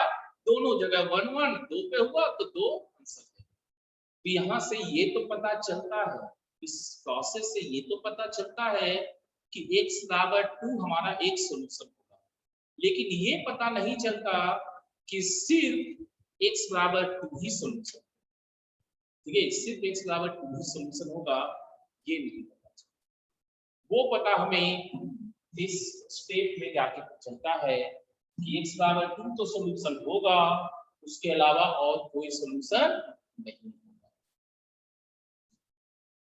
दोनों जगह 1 1 2 पे हुआ तो 2 आंसर है। तो यहाँ से ये तो पता चलता है, इस प्रोसेस से ये तो पता चलता है कि x बराबर 2 हमारा एक सॉल्यूशन होगा, लेकिन ये पता नहीं चलता कि सिर्फ x बराबर 2 ही सॉल्यूशन, ठीक है, सिर्फ x बराबर 2 ही सॉल्यूशन होगा, ये नहीं पता चलता। वो पता हमें इस स्टेप में जाके चलता है कि x बराबर 2 तो सॉल्यूशन होगा, उसके अलावा और कोई सॉल्यूशन नहीं होगा।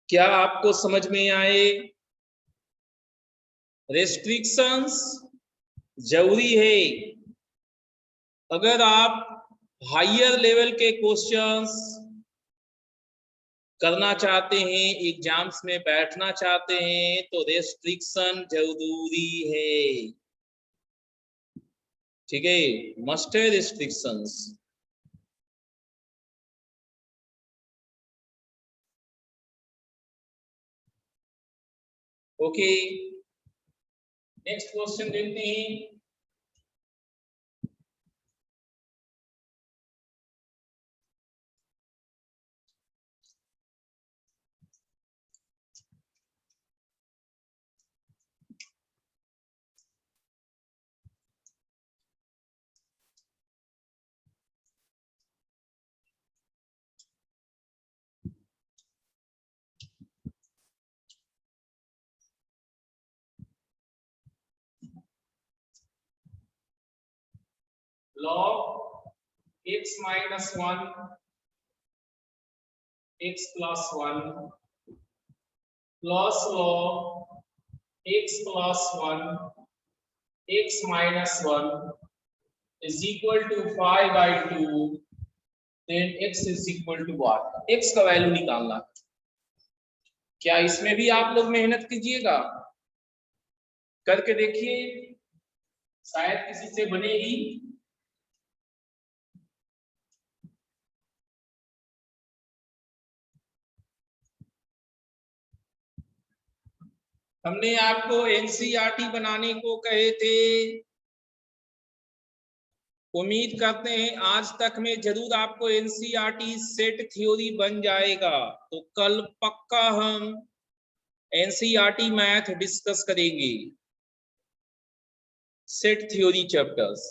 क्या आपको समझ में आए? रेस्ट्रिक्शंस जरूरी है। अगर आप हायर लेवल के क्वेश्चंस करना चाहते हैं, एग्जाम्स में बैठना चाहते हैं, तो रेस्ट्रिक्शन जरूरी है, ठीक है, मस्ट है रेस्ट्रिक्शंस। ओके, नेक्स्ट क्वेश्चन देखते हैं। log x minus 1 x plus 1 plus log x plus 1 x minus 1 is equal to 5/2, then x is equal to what? x का वैल्यू निकालना। क्या इसमें भी आप लोग मेहनत कीजिएगा, करके देखिए, शायद किसी से बनेगी। हमने आपको एनसीईआरटी बनाने को कहे थे, उम्मीद करते हैं आज तक में जरूर आपको एनसीईआरटी सेट थ्योरी बन जाएगा। तो कल पक्का हम एनसीईआरटी मैथ डिस्कस करेंगे, सेट थ्योरी चैप्टर्स।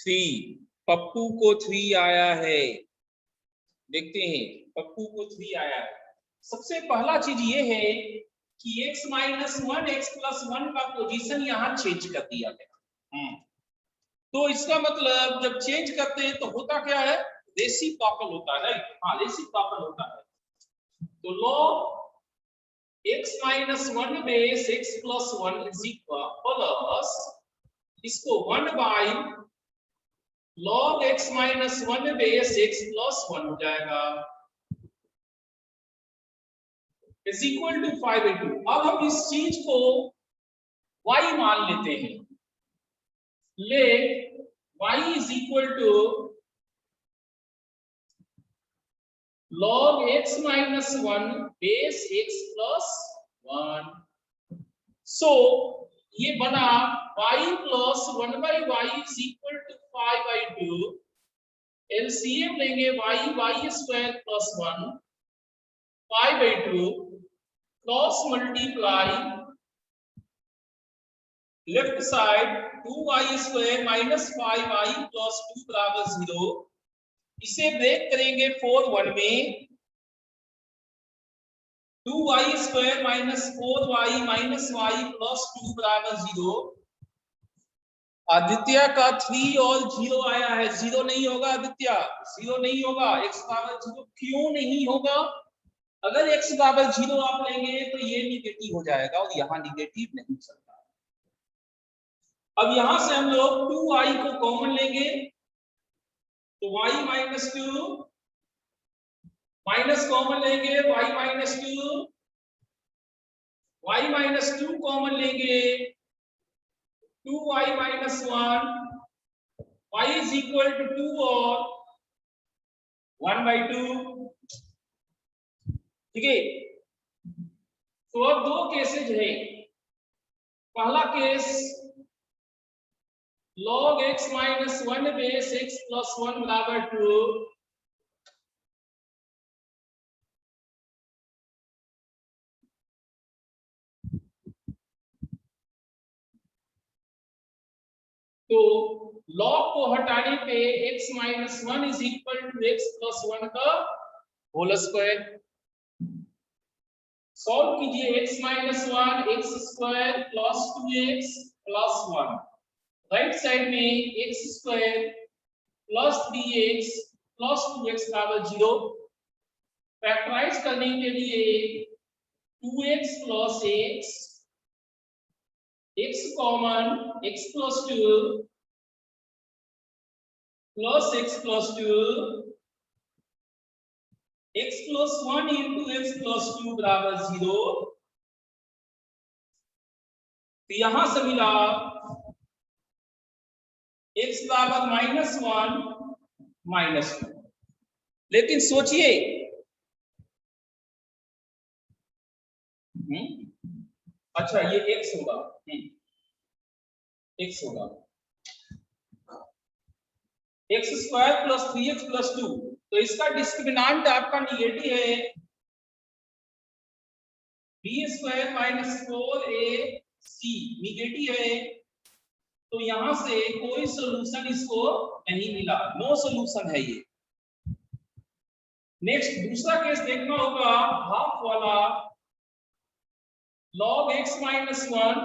3, पप्पू को 3 आया है। देखते हैं पप्पू को 3 आया है। सबसे पहला चीज ये है कि x माइनस 1 x प्लस 1 का पोजीशन यहाँ चेंज कर दिया गया। तो इसका मतलब जब चेंज करते हैं तो होता क्या है, रेसिप्रोकल होता है। हाँ, रेसिप्रोकल होता है। तो log x minus 1 base x plus 1 is equal plus इसको 1 by log x minus 1 base x plus 1 हो जाएगा इज इक्वल टू 5/2। अब हम इस चीज को y मान लेते हैं। let y is equal to log x minus 1 base x plus 1। So ये बना y plus 1 by y is equal to 5/2। LCM लेंगे y square plus 1 5/2 cross multiply left side 2y square minus 5y plus 2 बराबर 0। इसे break करेंगे 4 1 में 2y square minus 4y minus y plus 2 बराबर 0। आदित्य का 3 और 0 आया है। 0 नहीं होगा आदित्य, 0 नहीं होगा। x बराबर 0 क्यों नहीं होगा? अगर x बराबर 0 आप लेंगे तो ये निगेटिव हो जाएगा और यहाँ निगेटिव नहीं चलता। अब यहां से हम लोग 2y को कॉमन लेंगे तो y माइनस 2 माइनस कॉमन लेंगे y minus 2, y minus 2 common लेंगे 2y minus 1, y is equal to 2 और 1/2। ठीक है, तो अब दो केसेज है। पहला case log x minus 1 base x plus 1 बराबर 2। तो log को हटाने पे x minus 1 is equal to x plus 1 का होल स्क्वायर। सॉल्व कीजिए x minus 1 x square plus 2x plus 1। Right side में x square plus 3x plus 2x बराबर 0। Factorise करने के लिए 2x plus x common x plus 2 plus x plus 2 x plus 1 into x plus 2 बराबर 0। तो यहां से मिला x बराबर माइनस 1 माइनस 2। लेकिन सोचिए अच्छा ये x होगा, x होगा x square plus 3x plus 2। तो इसका डिस्क्रिमिनेंट आपका निगेटिव है b square minus 4ac negative है। तो यहां से कोई सॉल्यूशन इसको नहीं मिला, नो सॉल्यूशन है ये। नेक्स्ट दूसरा केस देखना होगा, हाफ वाला log x minus 1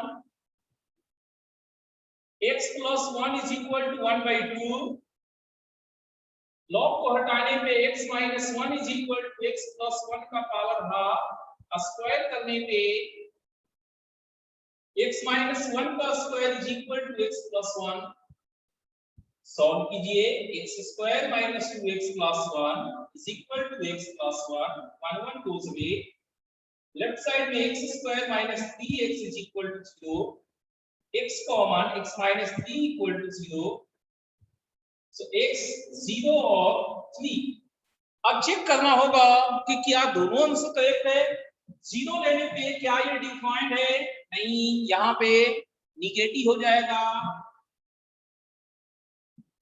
x plus 1 is equal to 1/2। log को हटाने पे x minus 1 is equal to x plus 1 का पावर हाफ। स्क्वायर करने पे x माइनस 1 का square is equal to x plus 1। Solve कीजिए x square minus 2x plus 1 is equal to x plus 1। 1 1 goes away। Left side में x square minus 3x is equal to 0। x common x minus 3 equal to 0। So x 0 और 3। अब check करना होगा कि क्या दोनों answer correct है। 0 लेने पे क्या ये डिफाइंड है? नहीं, यहाँ पे निगेटिव हो जाएगा,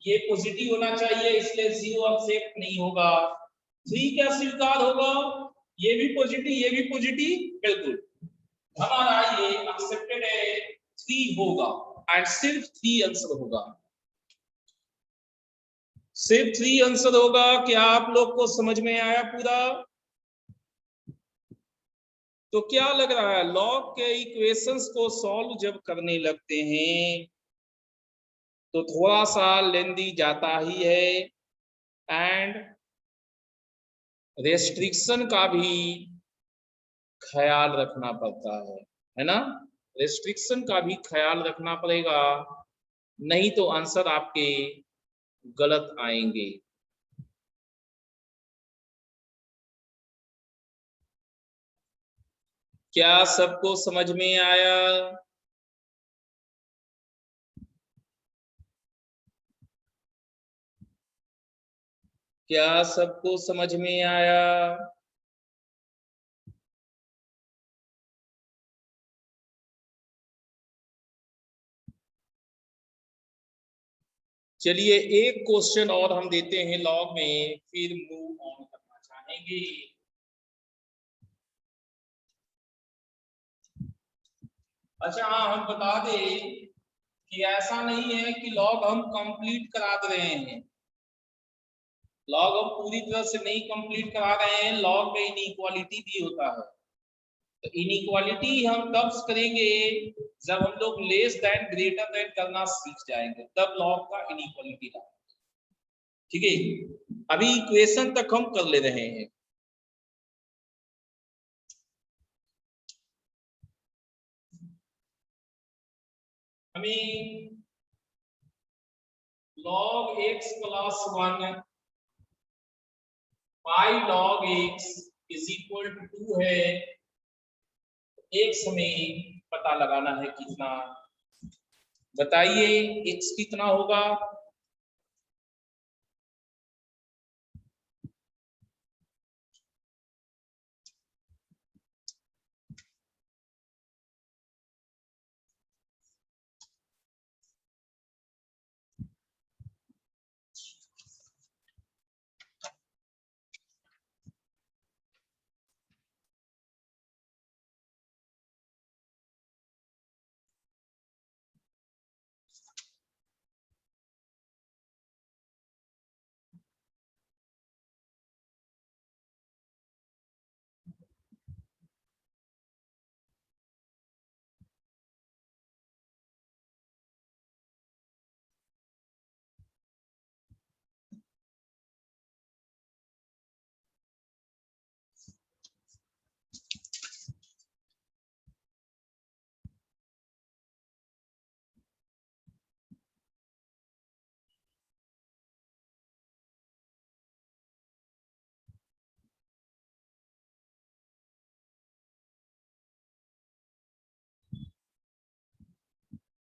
ये पॉजिटिव होना चाहिए, इसलिए 0 एक्सेप्ट नहीं होगा। 3 क्या स्वीकार होगा? ये भी पॉजिटिव, ये भी पॉजिटिव, बिल्कुल हमारा ये एक्सेप्टेड है। 3 होगा एंड सिर्फ 3 आंसर होगा। सिर्फ 3 आंसर होगा। क्या आप लोग को समझ में आया पूरा? तो क्या लग रहा है, लॉग के इक्वेशंस को सॉल्व जब करने लगते हैं तो थोड़ा सा लेंदी जाता ही है, एंड रेस्ट्रिक्शन का भी ख्याल रखना पड़ता है ना? रेस्ट्रिक्शन का भी ख्याल रखना पड़ेगा, नहीं तो आंसर आपके गलत आएंगे। क्या सबको समझ में आया? क्या सबको समझ में आया? चलिए एक क्वेश्चन और हम देते हैं लॉग में, फिर मूव ऑन करना चाहेंगे। अच्छा हाँ, हम बता दें कि ऐसा नहीं है कि लॉग हम कंप्लीट करा दे रहे हैं। लॉग हम पूरी तरह से नहीं कंप्लीट करा रहे हैं, लॉग में इनइक्वालिटी भी होता है। तो इनइक्वालिटी हम तब करेंगे जब हम लोग लेस देन ग्रेटर देन करना सीख जाएंगे, तब लॉग का इनइक्वालिटी लाएंगे। ठीक है, अभी इक्वेशन तक हम कर ले रहे हैं। हमें log x plus 1 by log x is equal to 2 है। x हमें पता लगाना है कितना, बताइए x कितना होगा?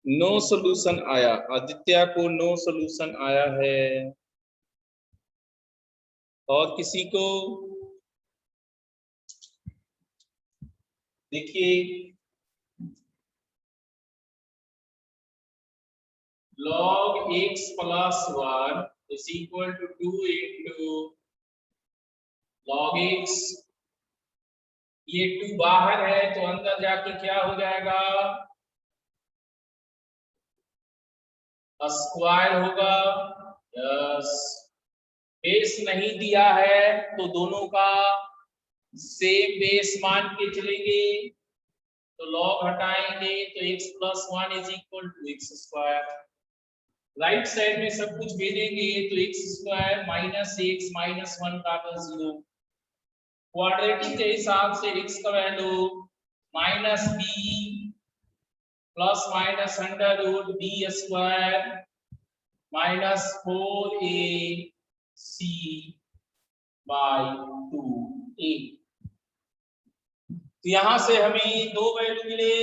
नो सॉल्यूशन आया, आदित्य को नो सॉल्यूशन आया है। और किसी को? देखिए log x plus 1 is equal to 2 into log x। ये 2 बाहर है तो अंदर जाके क्या हो जाएगा? स्क्वायर होगा। यस, बेस नहीं दिया है तो दोनों का सेम बेस मान के चलेंगे, तो log हटाएंगे तो x plus 1 is equal to x square. Right side में सब कुछ भेजेंगे तो x square minus x minus 1 का 0। क्वाड्रेटिक के हिसाब से x का value minus b plus minus under root b square minus 4ac by 2a। तो यहां से हमें दो वैल्यू मिले,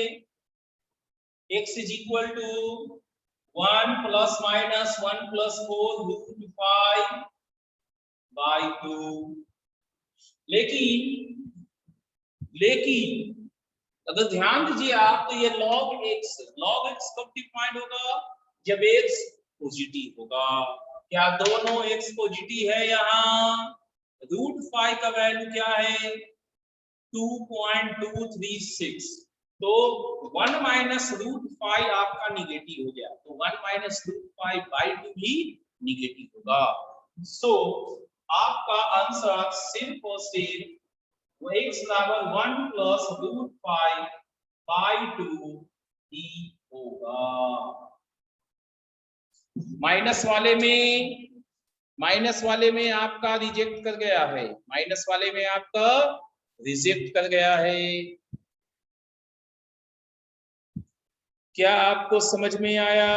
x is equal to 1 plus minus 1 plus 4 root 5 by 2। लेकिन अगर ध्यान दीजिए आप, तो ये log x कब डिफाइंड होगा? जब x पॉजिटिव होगा। क्या दोनों x पॉजिटिव है? यहाँ रूट 5 का वैल्यू क्या है? 2.236। तो 1 माइनस रूट 5 आपका निगेटिव हो गया, तो 1 माइनस रूट 5 बाई 2 भी निगेटिव होगा। सो आपका आंसर सिर्फ और सिर्फ वही बराबर 1 प्लस रूट 5 बाई 2 ही होगा। माइनस वाले में आपका रिजेक्ट कर गया है, माइनस वाले में आपका रिजेक्ट कर गया है। क्या आपको समझ में आया?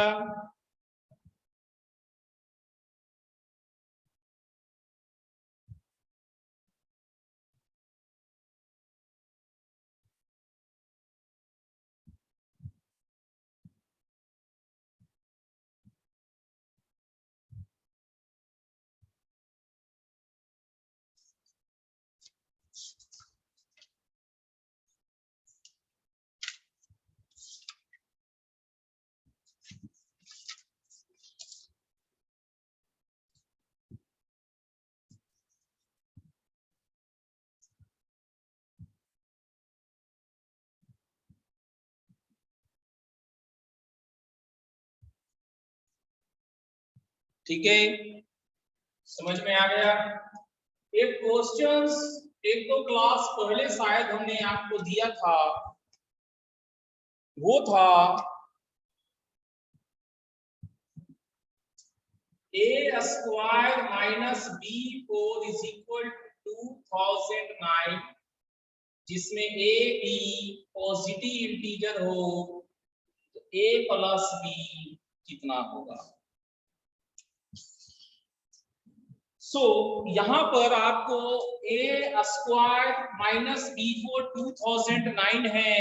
ठीक है, समझ में आ गया। एक क्वेश्चंस एक दो क्लास पहले शायद हमने आपको दिया था, वो था a square minus b4 is equal to 2009, जिसमें a b पॉजिटिव इंटीजर हो तो a प्लस b कितना होगा। यहां पर आपको a स्क्वायर माइनस b4 2009 है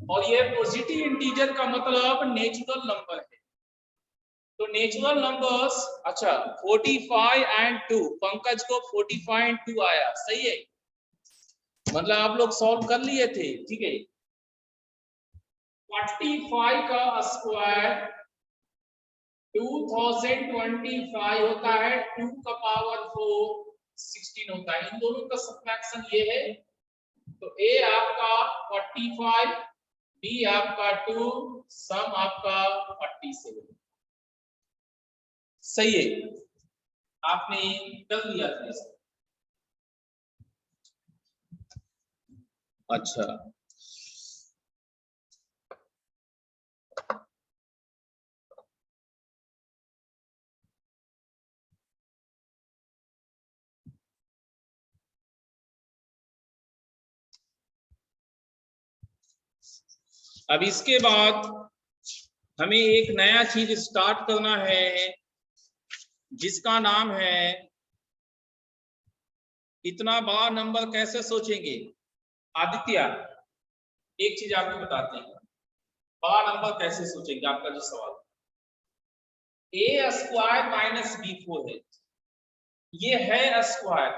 और ये पॉजिटिव इंटीजर का मतलब नेचुरल नंबर है। तो नेचुरल नंबर्स, अच्छा 45 एंड 2, पंकज को 45 एंड 2 आया, सही है, मतलब आप लोग सॉल्व कर लिए थे। ठीक है, 45 का स्क्वायर 2025 होता है, 2 का पावर 4 16 होता है, इन दोनों का सब्ट्रैक्शन ये है। तो a आपका 45, b आपका 2, सम आपका 47, सही है, आपने कर लिया था इसे। अच्छा, अब इसके बाद हमें एक नया चीज स्टार्ट करना है जिसका नाम है इतना बड़ा नंबर कैसे सोचेंगे। आदित्य, एक चीज आपको बताते हैं, बड़ा नंबर कैसे सोचेंगे, आपका जो सवाल a स्क्वायर माइनस b4 है, ये है स्क्वायर,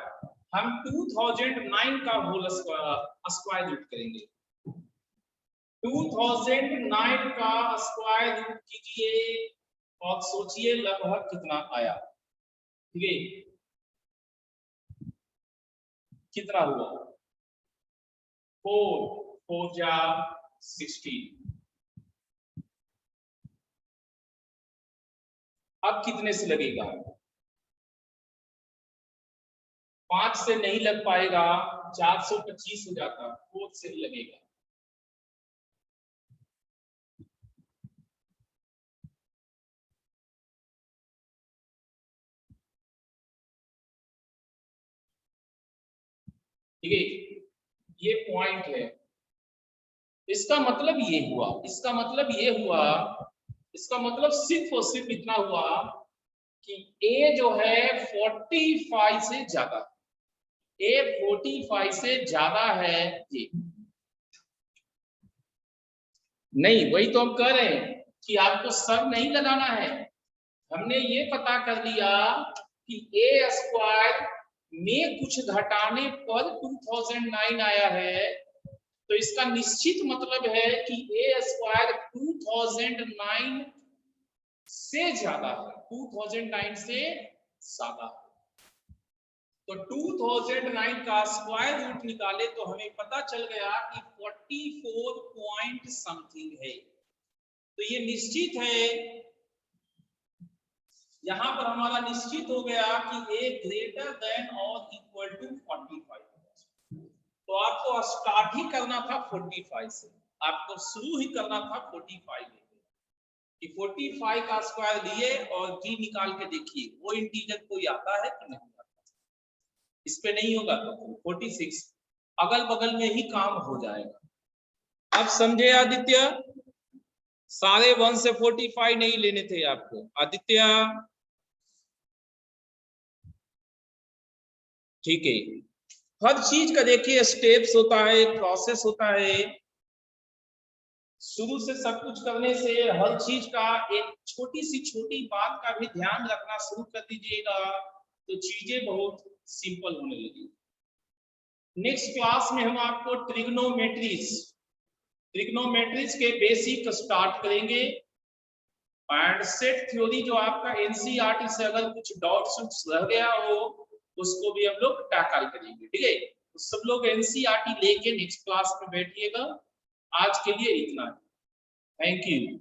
हम 2009 का होल स्क्वायर रूट करेंगे। 2009 का स्क्वायर रूट कीजिए और सोचिए लगभग कितना आया। ठीक है, कितना हुआ, 4 जा 16। अब कितने से लगेगा, 5 से नहीं लग पाएगा, 425 हो जाता, 4 से ही लगेगा। ठीक है, ये पॉइंट है, इसका मतलब ये हुआ, इसका मतलब ये हुआ, इसका मतलब सिर्फ और सिर्फ इतना हुआ कि a जो है 45 से ज्यादा, a 45 से ज्यादा है ये। नहीं, वही तो हम कह रहे हैं कि आपको सब नहीं लगाना है, हमने ये पता कर लिया कि a स्क्वायर में कुछ घटाने पर 2009 आया है, तो इसका निश्चित मतलब है कि a स्क्वायर 2009 से ज्यादा है, 2009 से ज्यादा। तो 2009 का स्क्वायर रूट निकाले तो हमें पता चल गया कि 44 पॉइंट समथिंग है। तो ये निश्चित है यहाँ पर हमारा निश्चित हो गया कि a ग्रेटर देन और इक्वल टू 45। तो आपको स्टार्ट ही करना था 45 से, आपको शुरू ही करना था 45 कि 45 का स्क्वायर लिए और g निकाल के देखिए वो इंटीजर कोई आता है कि नहीं आता। इस पे नहीं होगा तो 46 अगल बगल में ही काम हो जाएगा। अब समझे आदित्य, सारे 1 से 45 नहीं लेने थे आपको आदित्य, ठीक है। हर चीज का देखिए स्टेप्स होता है, प्रोसेस होता है, शुरू से सब कुछ करने से हर चीज का एक छोटी सी छोटी बात का भी ध्यान रखना शुरू कर दीजिएगा तो चीजें बहुत सिंपल होने लगी। नेक्स्ट क्लास में हम आपको ट्रिग्नोमेट्रीज के बेसिक स्टार्ट करेंगे एंड सेट थ्योरी जो आपका एनसीईआरटी से अगर कुछ डाउट्स रह गया हो उसको भी हम लोग टैकल करेंगे, ठीक है। तो सब लोग एनसीईआरटी लेके नेक्स्ट क्लास में बैठिएगा। आज के लिए इतना, थैंक यू।